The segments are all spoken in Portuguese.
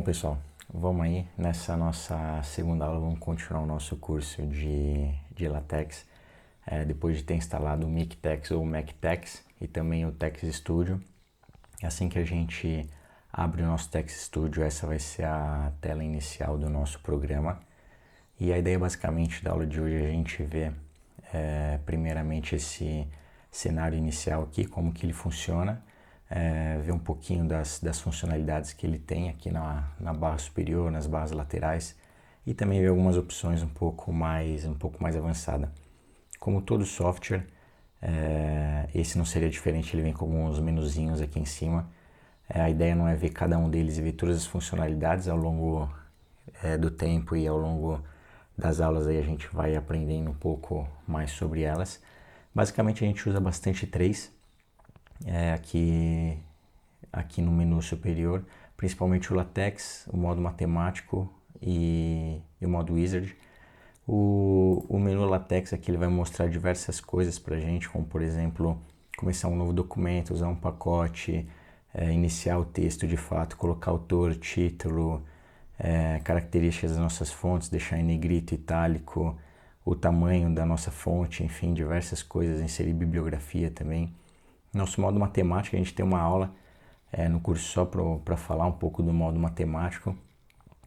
Bom, pessoal, vamos aí. Nessa nossa segunda aula, vamos continuar o nosso curso de LaTeX. Depois de ter instalado o MikTeX ou o MacTeX e também o Tex Studio. Assim que a gente abre o nosso Tex Studio, essa vai ser a tela inicial do nosso programa. E a ideia basicamente da aula de hoje é a gente ver primeiramente esse cenário inicial aqui, como que ele funciona. Ver um pouquinho das funcionalidades que ele tem aqui na barra superior, nas barras laterais, e também ver algumas opções um pouco mais avançada. Como todo software, esse não seria diferente, ele vem com alguns menuzinhos aqui em cima. A ideia não é ver cada um deles e ver todas as funcionalidades ao longo do tempo, e ao longo das aulas aí a gente vai aprendendo um pouco mais sobre elas. Basicamente a gente usa bastante três aqui no menu superior, principalmente o LaTeX, o modo matemático e o modo Wizard. O menu LaTeX aqui ele vai mostrar diversas coisas para a gente, como por exemplo, começar um novo documento, usar um pacote, iniciar o texto de fato, colocar autor, título, características das nossas fontes, deixar em negrito, itálico, o tamanho da nossa fonte, enfim, diversas coisas, inserir bibliografia também. Nosso modo matemático, a gente tem uma aula no curso só para falar um pouco do modo matemático,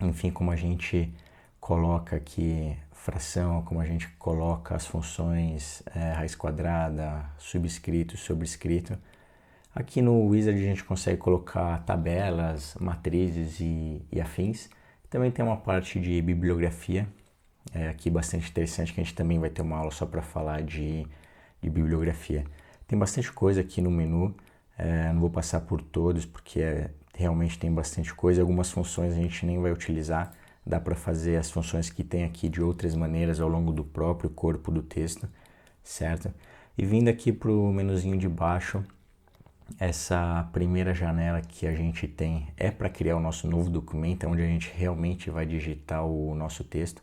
enfim, como a gente coloca aqui fração, como a gente coloca as funções raiz quadrada, subscrito, sobrescrito. Aqui no Wizard a gente consegue colocar tabelas, matrizes e afins. Também tem uma parte de bibliografia, aqui bastante interessante, que a gente também vai ter uma aula só para falar de bibliografia. Tem bastante coisa aqui no menu, não vou passar por todos porque realmente tem bastante coisa. Algumas funções a gente nem vai utilizar, dá para fazer as funções que tem aqui de outras maneiras ao longo do próprio corpo do texto, certo? E vindo aqui para o menuzinho de baixo, essa primeira janela que a gente tem é para criar o nosso novo documento, onde a gente realmente vai digitar o nosso texto.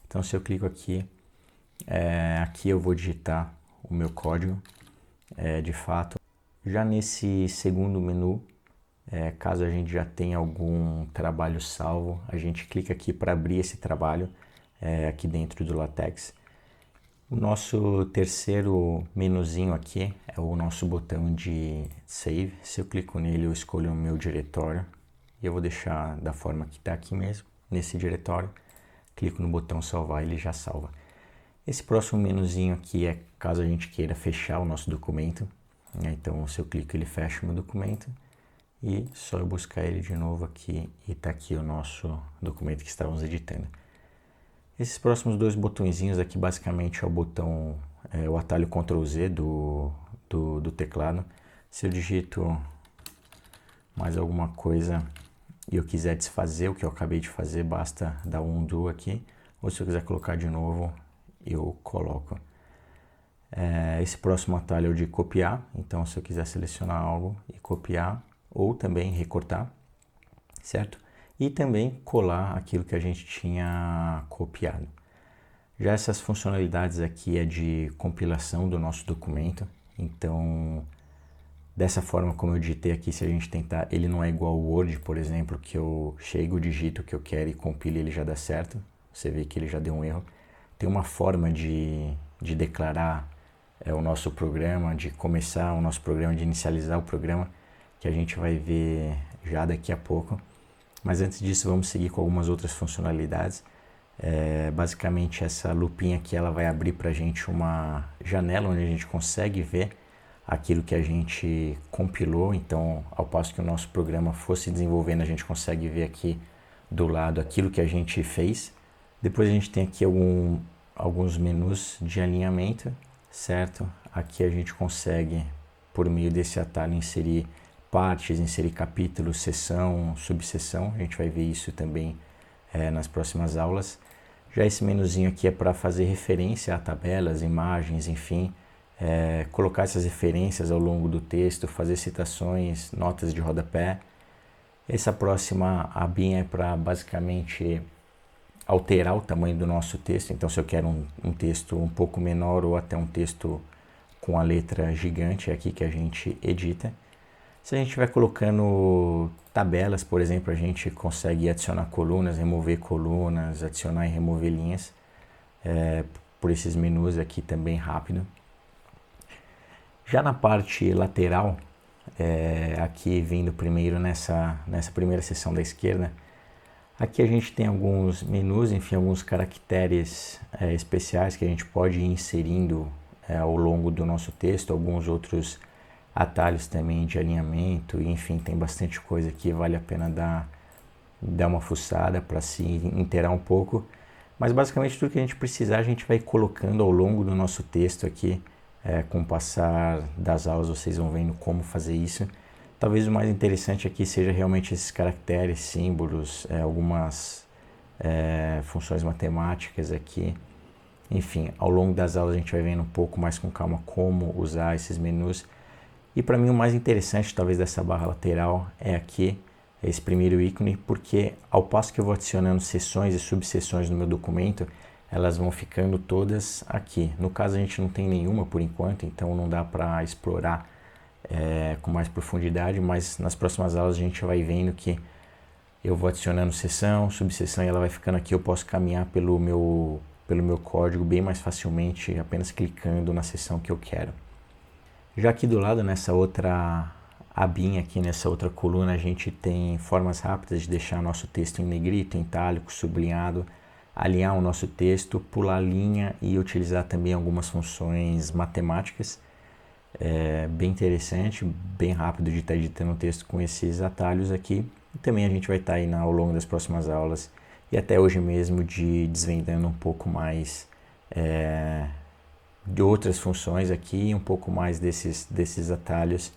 Então se eu clico aqui, aqui eu vou digitar o meu código. De fato, já nesse segundo menu, caso a gente já tenha algum trabalho salvo, a gente clica aqui para abrir esse trabalho aqui dentro do LaTeX. O nosso terceiro menuzinho aqui é o nosso botão de Save. Se eu clico nele, eu escolho o meu diretório e eu vou deixar da forma que está aqui mesmo, nesse diretório. Clico no botão salvar e ele já salva. Esse próximo menuzinho aqui é caso a gente queira fechar o nosso documento. Então, se eu clico, ele fecha o meu documento. E só eu buscar ele de novo aqui e está aqui o nosso documento que estávamos editando. Esses próximos dois botõezinhos aqui basicamente é o botão, o atalho Ctrl Z do teclado. Se eu digito mais alguma coisa e eu quiser desfazer o que eu acabei de fazer, basta dar um undo aqui. Ou se eu quiser colocar de novo, eu coloco. Esse próximo atalho é o de copiar, então se eu quiser selecionar algo e copiar, ou também recortar, certo? E também colar aquilo que a gente tinha copiado. Já essas funcionalidades aqui é de compilação do nosso documento, então dessa forma como eu digitei aqui, se a gente tentar, ele não é igual ao Word, por exemplo, que eu chego, digito o que eu quero e compilo e ele já dá certo. Você vê que ele já deu um erro. Tem uma forma de declarar o nosso programa, de começar o nosso programa, de inicializar o programa, que a gente vai ver já daqui a pouco. Mas antes disso, vamos seguir com algumas outras funcionalidades. Basicamente, essa lupinha aqui ela vai abrir para a gente uma janela onde a gente consegue ver aquilo que a gente compilou. Então, ao passo que o nosso programa fosse desenvolvendo, a gente consegue ver aqui do lado aquilo que a gente fez. Depois a gente tem aqui alguns menus de alinhamento, certo? Aqui a gente consegue, por meio desse atalho, inserir partes, inserir capítulos, seção, subseção. A gente vai ver isso também nas próximas aulas. Já esse menuzinho aqui é para fazer referência a tabelas, imagens, enfim, colocar essas referências ao longo do texto, fazer citações, notas de rodapé. Essa próxima abinha é para basicamente alterar o tamanho do nosso texto. Então, se eu quero um texto um pouco menor ou até um texto com a letra gigante, é aqui que a gente edita. Se a gente estiver colocando tabelas, por exemplo, a gente consegue adicionar colunas, remover colunas, adicionar e remover linhas por esses menus aqui também rápido. Já na parte lateral, aqui vindo primeiro nessa primeira seção da esquerda, aqui a gente tem alguns menus, enfim, alguns caracteres especiais que a gente pode ir inserindo ao longo do nosso texto, alguns outros atalhos também de alinhamento, enfim, tem bastante coisa aqui, vale a pena dar uma fuçada para se inteirar um pouco. Mas basicamente tudo que a gente precisar a gente vai colocando ao longo do nosso texto aqui, com o passar das aulas vocês vão vendo como fazer isso. Talvez o mais interessante aqui seja realmente esses caracteres, símbolos, algumas funções matemáticas aqui. Enfim, ao longo das aulas a gente vai vendo um pouco mais com calma como usar esses menus. E para mim o mais interessante talvez dessa barra lateral é aqui, esse primeiro ícone, porque ao passo que eu vou adicionando seções e subseções no meu documento, elas vão ficando todas aqui. No caso a gente não tem nenhuma por enquanto, então não dá para explorar com mais profundidade, mas nas próximas aulas a gente vai vendo que eu vou adicionando seção, subseção e ela vai ficando aqui, eu posso caminhar pelo meu código bem mais facilmente, apenas clicando na seção que eu quero. Já aqui do lado, nessa outra abinha aqui, nessa outra coluna, a gente tem formas rápidas de deixar nosso texto em negrito, em itálico, sublinhado, alinhar o nosso texto, pular linha e utilizar também algumas funções matemáticas. Bem interessante, bem rápido de estar editando o texto com esses atalhos aqui. E também a gente vai estar aí ao longo das próximas aulas e até hoje mesmo desvendando um pouco mais de outras funções aqui, um pouco mais desses atalhos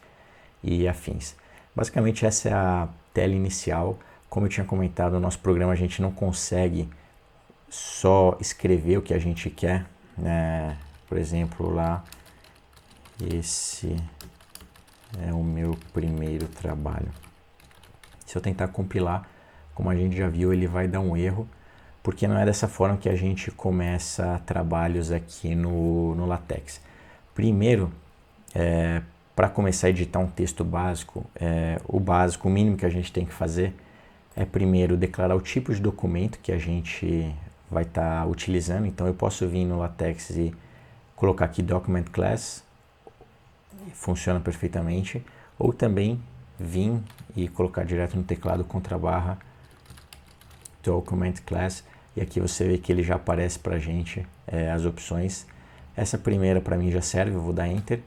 e afins. Basicamente essa é a tela inicial. Como eu tinha comentado, no nosso programa a gente não consegue só escrever o que a gente quer, né? Por exemplo, lá, esse é o meu primeiro trabalho. Se eu tentar compilar, como a gente já viu, ele vai dar um erro, porque não é dessa forma que a gente começa trabalhos aqui no LaTeX. Primeiro, para começar a editar um texto básico, o mínimo que a gente tem que fazer é primeiro declarar o tipo de documento que a gente vai estar utilizando. Então eu posso vir no LaTeX e colocar aqui Document Class, funciona perfeitamente, ou também vir e colocar direto no teclado // Document Class, e aqui você vê que ele já aparece para a gente as opções. Essa primeira para mim já serve, eu vou dar Enter.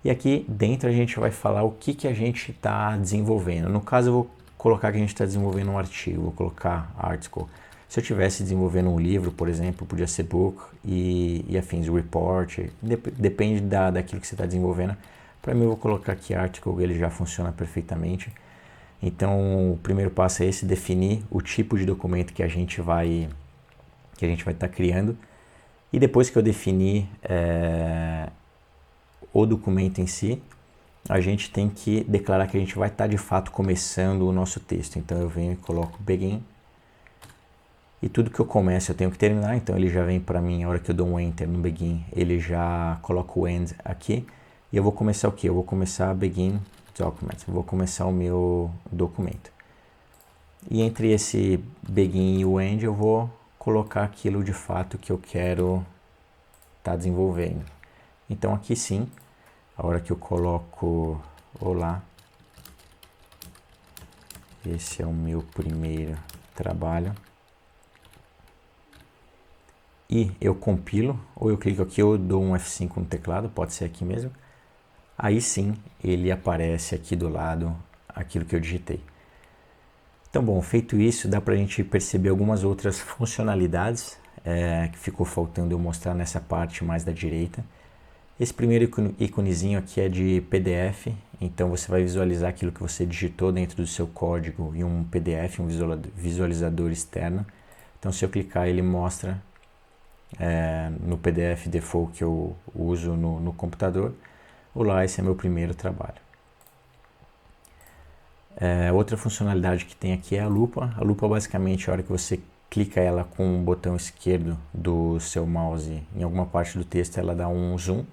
E aqui dentro a gente vai falar o que a gente está desenvolvendo. No caso eu vou colocar que a gente está desenvolvendo um artigo, vou colocar Article. Se eu estivesse desenvolvendo um livro, por exemplo, podia ser Book e afins, Report, depende daquilo que você está desenvolvendo. Para mim eu vou colocar aqui Article, ele já funciona perfeitamente. Então o primeiro passo é esse, definir o tipo de documento que a gente vai estar criando. E depois que eu definir o documento em si, a gente tem que declarar que a gente vai estar de fato começando o nosso texto. Então eu venho e coloco Begin. E tudo que eu começo eu tenho que terminar, então ele já vem para mim, a hora que eu dou um Enter no Begin, ele já coloca o End aqui. E eu vou começar o quê? Eu vou começar Begin Document, eu vou começar o meu documento. E entre esse Begin e o End eu vou colocar aquilo de fato que eu quero estar desenvolvendo. Então aqui sim, a hora que eu coloco olá, esse é o meu primeiro trabalho, e eu compilo, ou eu clico aqui, ou eu dou um F5 no teclado, pode ser aqui mesmo, aí sim ele aparece aqui do lado aquilo que eu digitei. Então bom, feito isso, dá para a gente perceber algumas outras funcionalidades que ficou faltando eu mostrar nessa parte mais da direita. Esse primeiro íconezinho aqui é de PDF, então você vai visualizar aquilo que você digitou dentro do seu código em um PDF, um visualizador externo. Então se eu clicar ele mostra no PDF default que eu uso no computador. Olá, esse é meu primeiro trabalho. Outra funcionalidade que tem aqui é a lupa. A lupa basicamente, a hora que você clica ela com o botão esquerdo do seu mouse em alguma parte do texto, ela dá um zoom.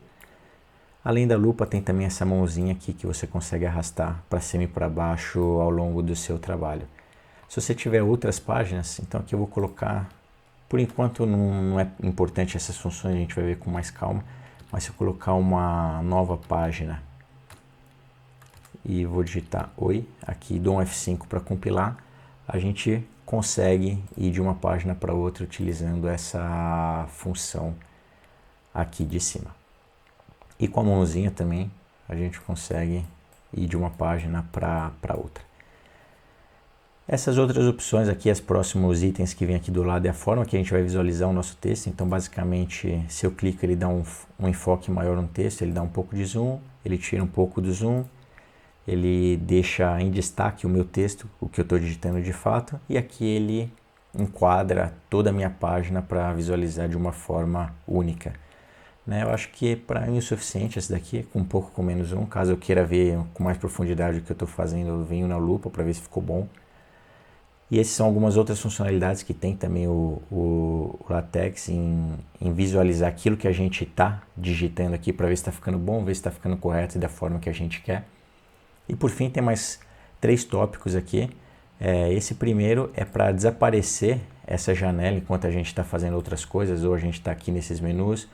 Além da lupa, tem também essa mãozinha aqui que você consegue arrastar para cima e para baixo ao longo do seu trabalho. Se você tiver outras páginas, então aqui eu vou colocar, por enquanto não é importante essas funções, a gente vai ver com mais calma, mas se eu colocar uma nova página e vou digitar oi, aqui dou um F5 para compilar, a gente consegue ir de uma página para outra utilizando essa função aqui de cima. E com a mãozinha também a gente consegue ir de uma página para outra. Essas outras opções aqui, os próximos itens que vem aqui do lado é a forma que a gente vai visualizar o nosso texto. Então basicamente, se eu clico, ele dá um enfoque maior no texto, ele dá um pouco de zoom, ele tira um pouco do zoom, ele deixa em destaque o meu texto, o que eu estou digitando de fato, e aqui ele enquadra toda a minha página para visualizar de uma forma única. Eu acho que para mim é o suficiente esse daqui, com um pouco com menos zoom. Caso eu queira ver com mais profundidade o que eu estou fazendo, eu venho na lupa para ver se ficou bom. E essas são algumas outras funcionalidades que tem também o LaTeX em visualizar aquilo que a gente está digitando aqui para ver se está ficando bom, ver se está ficando correto e da forma que a gente quer. E por fim tem mais 3 tópicos aqui. Esse primeiro é para desaparecer essa janela enquanto a gente está fazendo outras coisas, ou a gente está aqui nesses menus,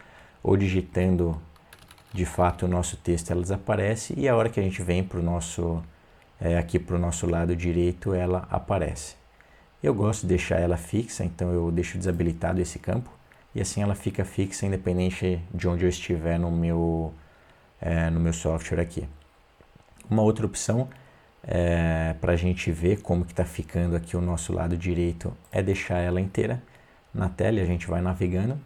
ou digitando de fato o nosso texto, ela desaparece, e a hora que a gente vem para o nosso, aqui para o nosso lado direito, ela aparece. Eu gosto de deixar ela fixa, então eu deixo desabilitado esse campo, e assim ela fica fixa independente de onde eu estiver no meu software aqui. Uma outra opção para a gente ver como que está ficando aqui o nosso lado direito é deixar ela inteira na tela e a gente vai navegando.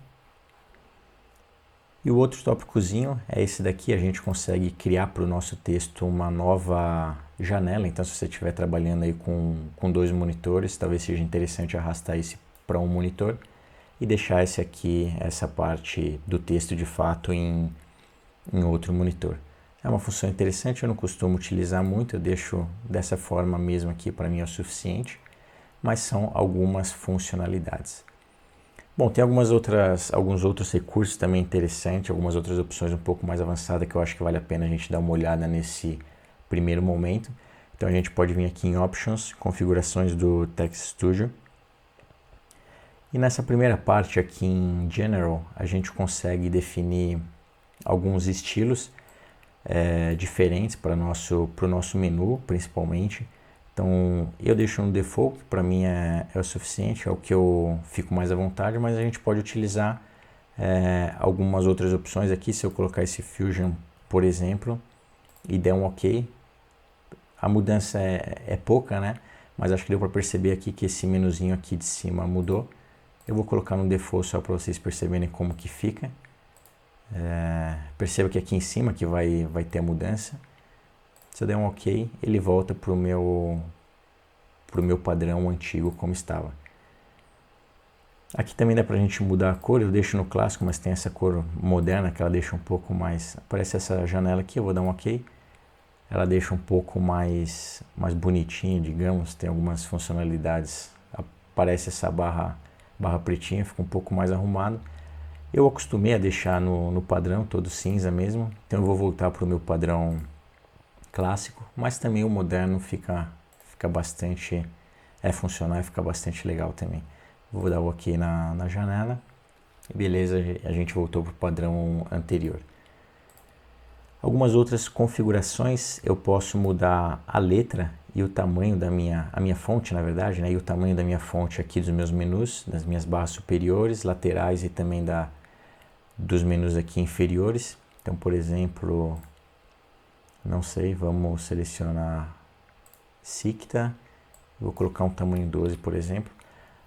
E o outro tópicozinho é esse daqui, a gente consegue criar para o nosso texto uma nova janela. Então se você estiver trabalhando aí com 2 monitores, talvez seja interessante arrastar esse para um monitor e deixar esse aqui, essa parte do texto de fato em outro monitor. É uma função interessante, eu não costumo utilizar muito, eu deixo dessa forma mesmo aqui, para mim é o suficiente, mas são algumas funcionalidades. Bom, tem alguns outros recursos também interessantes, algumas outras opções um pouco mais avançadas que eu acho que vale a pena a gente dar uma olhada nesse primeiro momento. Então a gente pode vir aqui em Options, Configurações do Text Studio. E nessa primeira parte aqui em General, a gente consegue definir alguns estilos diferentes para o nosso menu, principalmente. Então eu deixo no default, que para mim é o suficiente, é o que eu fico mais à vontade, mas a gente pode utilizar algumas outras opções aqui. Se eu colocar esse Fusion, por exemplo, e der um OK, a mudança é pouca, né? Mas acho que deu para perceber aqui que esse menuzinho aqui de cima mudou. Eu vou colocar no default só para vocês perceberem como que fica. Perceba que aqui em cima que vai ter a mudança. Se eu der um OK, ele volta para o meu padrão antigo como estava. Aqui também dá para a gente mudar a cor, eu deixo no clássico, mas tem essa cor moderna que ela deixa um pouco mais... Aparece essa janela aqui, eu vou dar um OK. Ela deixa um pouco mais bonitinho, digamos, tem algumas funcionalidades. Aparece essa barra pretinha, fica um pouco mais arrumado. Eu acostumei a deixar no padrão, todo cinza mesmo, então eu vou voltar para o meu padrão clássico, mas também o moderno fica bastante funcional e fica bastante legal também. Vou dar o OK na janela e beleza, a gente voltou para o padrão anterior. Algumas outras configurações, eu posso mudar a letra e o tamanho da minha fonte, na verdade, né? E o tamanho da minha fonte aqui dos meus menus, das minhas barras superiores, laterais e também dos menus aqui inferiores. Então, por exemplo, não sei, vamos selecionar Sicta, vou colocar um tamanho 12, por exemplo.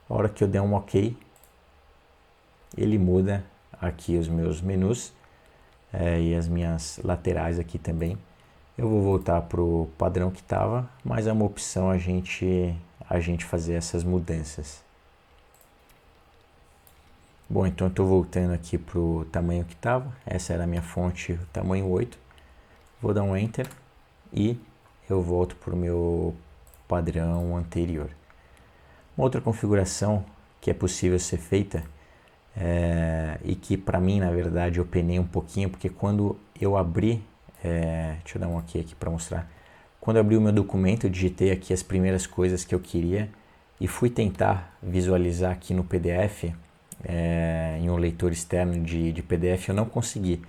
A hora que eu der um OK, ele muda aqui os meus menus e as minhas laterais aqui também. Eu vou voltar para o padrão que estava, mas é uma opção a gente fazer essas mudanças. Bom, então eu estou voltando aqui para o tamanho que estava. Essa era a minha fonte, tamanho 8. Vou dar um Enter e eu volto para o meu padrão anterior. Uma outra configuração que é possível ser feita e que para mim, na verdade, eu penei um pouquinho, porque quando eu abri, deixa eu dar um aqui para mostrar, quando eu abri o meu documento, eu digitei aqui as primeiras coisas que eu queria e fui tentar visualizar aqui no PDF, em um leitor externo de PDF, eu não consegui.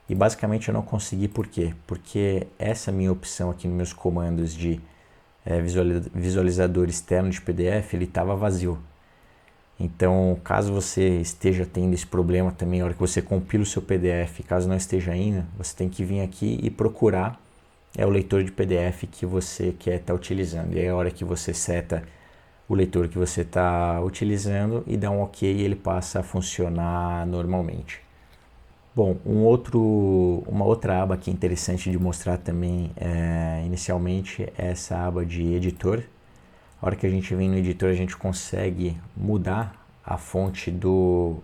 E basicamente eu não consegui por quê? Porque essa minha opção aqui nos meus comandos de visualizador externo de PDF, ele estava vazio. Então, caso você esteja tendo esse problema também, na hora que você compila o seu PDF, caso não esteja indo, você tem que vir aqui e procurar o leitor de PDF que você quer estar utilizando. E aí, a hora que você seta o leitor que você está utilizando e dá um OK, ele passa a funcionar normalmente. Bom, uma outra aba que é interessante de mostrar também inicialmente é essa aba de editor. A hora que a gente vem no editor, a gente consegue mudar a fonte do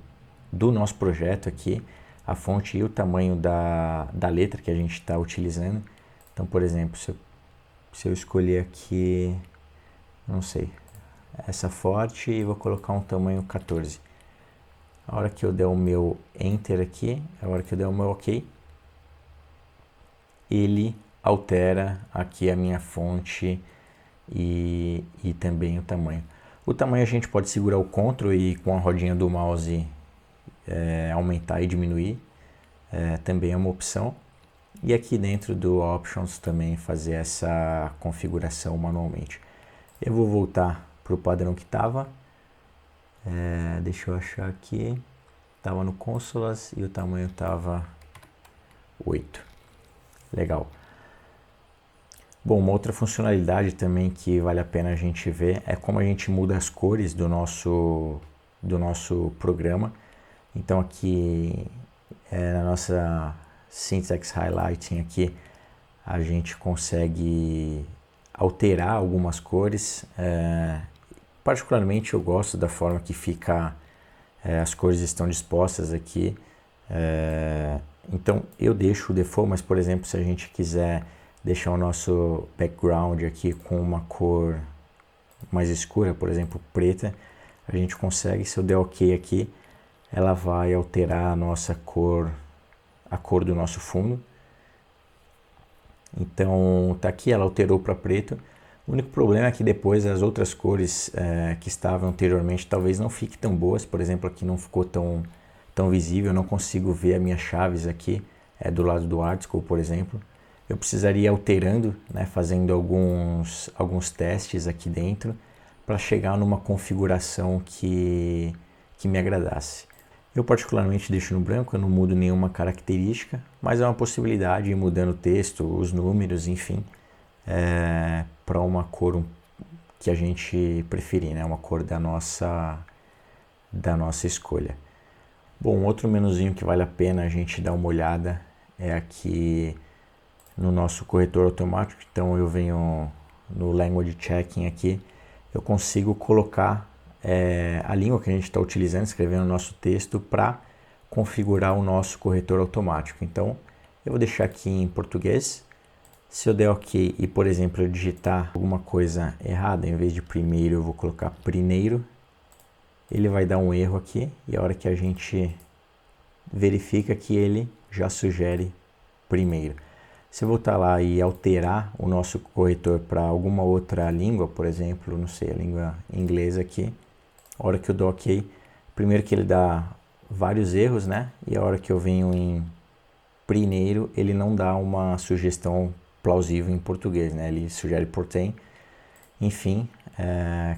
nosso projeto aqui, a fonte e o tamanho da letra que a gente está utilizando. Então, por exemplo, se eu escolher aqui, não sei, essa fonte e vou colocar um tamanho 14. A hora que eu der o meu Enter aqui, a hora que eu der o meu OK, ele altera aqui a minha fonte e também o tamanho. O tamanho a gente pode segurar o Ctrl e com a rodinha do mouse aumentar e diminuir, também é uma opção. E aqui dentro do Options também fazer essa configuração manualmente. Eu vou voltar para o padrão que estava. Deixa eu achar aqui. Estava no Consolas e o tamanho estava 8. Legal. Bom, uma outra funcionalidade também que vale a pena a gente ver é como a gente muda as cores do nosso programa. Então aqui na nossa Syntax Highlighting aqui a gente consegue alterar algumas cores. Particularmente eu gosto da forma que fica, as cores estão dispostas aqui. Então eu deixo o default, mas por exemplo, se a gente quiser deixar o nosso background aqui com uma cor mais escura, por exemplo, preta, a gente consegue, se eu der OK aqui, ela vai alterar a nossa cor, a cor do nosso fundo. Então tá aqui, ela alterou para preto. O único problema é que depois as outras cores que estavam anteriormente talvez não fiquem tão boas. Por exemplo, aqui não ficou tão visível, eu não consigo ver as minhas chaves aqui do lado do article, por exemplo. Eu precisaria ir alterando, né, fazendo alguns testes aqui dentro para chegar numa configuração que me agradasse. Eu particularmente deixo no branco, eu não mudo nenhuma característica, mas é uma possibilidade de ir mudando o texto, os números, enfim, para uma cor que a gente preferir, né, uma cor da nossa escolha. Bom, outro menuzinho que vale a pena a gente dar uma olhada é aqui no nosso corretor automático. Então eu venho no Language Checking aqui, eu consigo colocar a língua que a gente está utilizando, escrevendo o nosso texto para configurar o nosso corretor automático. Então eu vou deixar aqui em português. Se eu der OK e, por exemplo, eu digitar alguma coisa errada, em vez de primeiro eu vou colocar primeiro, ele vai dar um erro aqui e a hora que a gente verifica que ele já sugere primeiro. Se eu voltar lá e alterar o nosso corretor para alguma outra língua, por exemplo, não sei, a língua inglesa aqui, a hora que eu dou OK, primeiro que ele dá vários erros, né? E a hora que eu venho em primeiro, ele não dá uma sugestão plausível em português, né? Ele sugere porém. Enfim,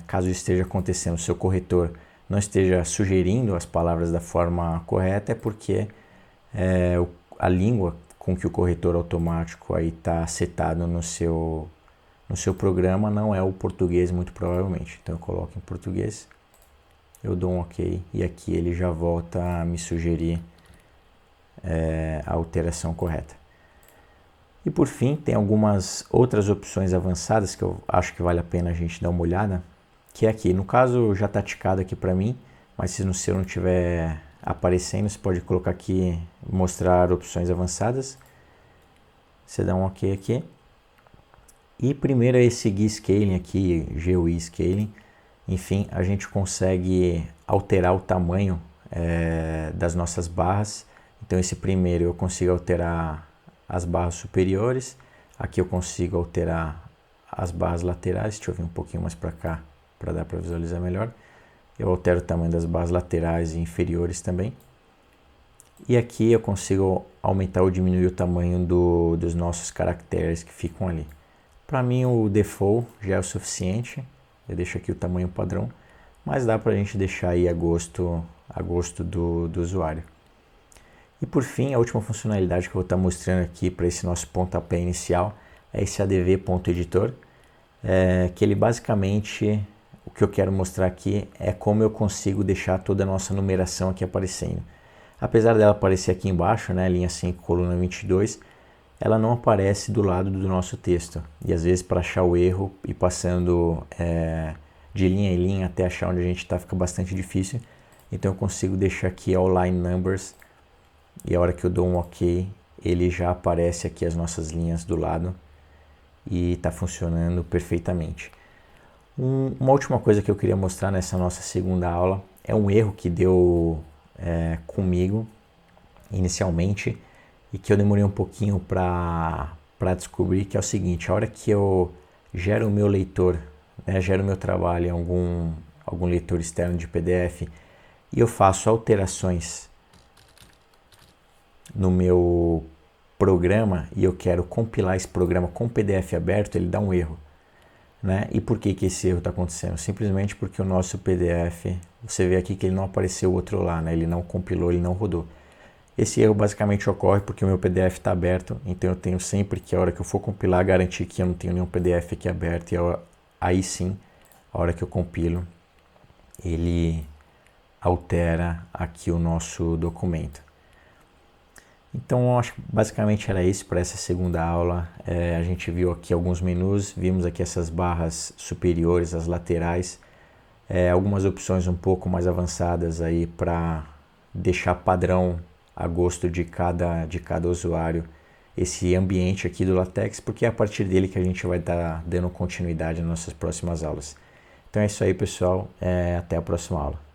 caso isso esteja acontecendo, o seu corretor não esteja sugerindo as palavras da forma correta, é porque a língua com que o corretor automático aí está setado no seu programa não é o português, muito provavelmente. Então eu coloco em português, eu dou um OK e aqui ele já volta a me sugerir a alteração correta. E por fim, tem algumas outras opções avançadas que eu acho que vale a pena a gente dar uma olhada, que é aqui. No caso já está ticado aqui para mim, mas se no seu não estiver aparecendo, você pode colocar aqui, mostrar opções avançadas. Você dá um OK aqui. E primeiro é esse GUI Scaling aqui, GUI Scaling. Enfim, a gente consegue alterar o tamanho das nossas barras. Então esse primeiro eu consigo alterar as barras superiores, aqui eu consigo alterar as barras laterais, deixa eu vir um pouquinho mais para cá para dar para visualizar melhor. Eu altero o tamanho das barras laterais e inferiores também. E aqui eu consigo aumentar ou diminuir o tamanho dos nossos caracteres que ficam ali. Para mim o default já é o suficiente, eu deixo aqui o tamanho padrão, mas dá para a gente deixar aí a gosto do usuário. E por fim, a última funcionalidade que eu vou estar mostrando aqui para esse nosso pontapé inicial é esse adv.editor, que ele basicamente, o que eu quero mostrar aqui é como eu consigo deixar toda a nossa numeração aqui aparecendo. Apesar dela aparecer aqui embaixo, né, linha 5, coluna 22, ela não aparece do lado do nosso texto. E às vezes para achar o erro e passando de linha em linha até achar onde a gente está fica bastante difícil. Então eu consigo deixar aqui all line numbers e a hora que eu dou um OK, ele já aparece aqui as nossas linhas do lado e está funcionando perfeitamente. Uma última coisa que eu queria mostrar nessa nossa segunda aula é um erro que deu comigo inicialmente e que eu demorei um pouquinho para descobrir, que é o seguinte: a hora que eu gero o meu leitor, gero o meu trabalho em algum leitor externo de PDF e eu faço alterações no meu programa e eu quero compilar esse programa com PDF aberto, ele dá um erro. E por que esse erro está acontecendo? Simplesmente porque o nosso PDF, você vê aqui que ele não apareceu o outro lá, ele não compilou, ele não rodou. Esse erro basicamente ocorre porque o meu PDF está aberto, então eu tenho sempre que, a hora que eu for compilar, garantir que eu não tenho nenhum PDF aqui aberto, e aí sim, a hora que eu compilo, ele altera aqui o nosso documento. Então, eu acho que basicamente era isso para essa segunda aula. A gente viu aqui alguns menus, vimos aqui essas barras superiores, as laterais, algumas opções um pouco mais avançadas aí para deixar padrão a gosto de cada usuário esse ambiente aqui do LaTeX, porque é a partir dele que a gente vai estar dando continuidade nas nossas próximas aulas. Então é isso aí, pessoal, até a próxima aula.